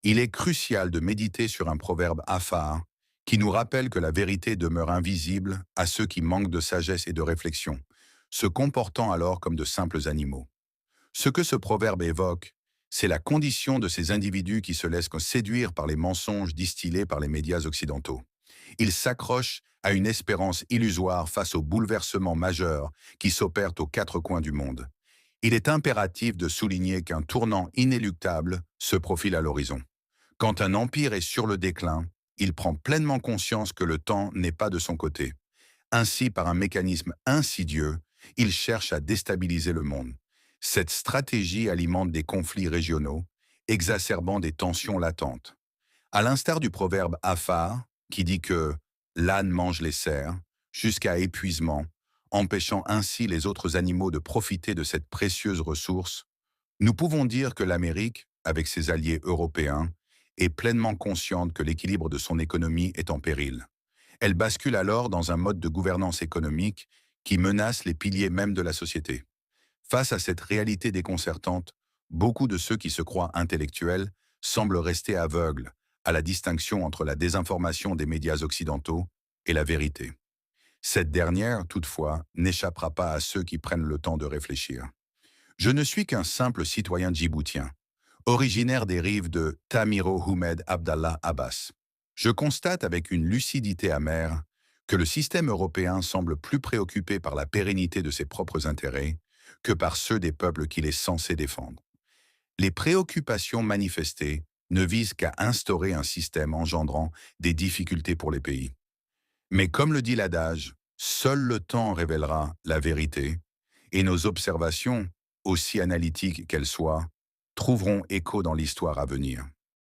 Il est crucial de méditer sur un proverbe afar qui nous rappelle que la vérité demeure invisible à ceux qui manquent de sagesse et de réflexion, se comportant alors comme de simples animaux. Ce que ce proverbe évoque, c'est la condition de ces individus qui se laissent séduire par les mensonges distillés par les médias occidentaux. Ils s'accrochent à une espérance illusoire face aux bouleversements majeurs qui s'opèrent aux quatre coins du monde. Il est impératif de souligner qu'un tournant inéluctable se profile à l'horizon. Quand un empire est sur le déclin, il prend pleinement conscience que le temps n'est pas de son côté. Ainsi, par un mécanisme insidieux, il cherche à déstabiliser le monde. Cette stratégie alimente des conflits régionaux, exacerbant des tensions latentes. À l'instar du proverbe Afar, qui dit que l'âne mange les cerfs, jusqu'à épuisement, empêchant ainsi les autres animaux de profiter de cette précieuse ressource, nous pouvons dire que l'Amérique, avec ses alliés européens, est pleinement consciente que l'équilibre de son économie est en péril. Elle bascule alors dans un mode de gouvernance économique qui menace les piliers même de la société. Face à cette réalité déconcertante, beaucoup de ceux qui se croient intellectuels semblent rester aveugles à la distinction entre la désinformation des médias occidentaux et la vérité. Cette dernière, toutefois, n'échappera pas à ceux qui prennent le temps de réfléchir. Je ne suis qu'un simple citoyen djiboutien, originaire des rives de Tamiro Houmed Abdallah Abbas. Je constate avec une lucidité amère que le système européen semble plus préoccupé par la pérennité de ses propres intérêts que par ceux des peuples qu'il est censé défendre. Les préoccupations manifestées ne visent qu'à instaurer un système engendrant des difficultés pour les pays. Mais comme le dit l'adage, seul le temps révélera la vérité, et nos observations, aussi analytiques qu'elles soient, trouveront écho dans l'histoire à venir.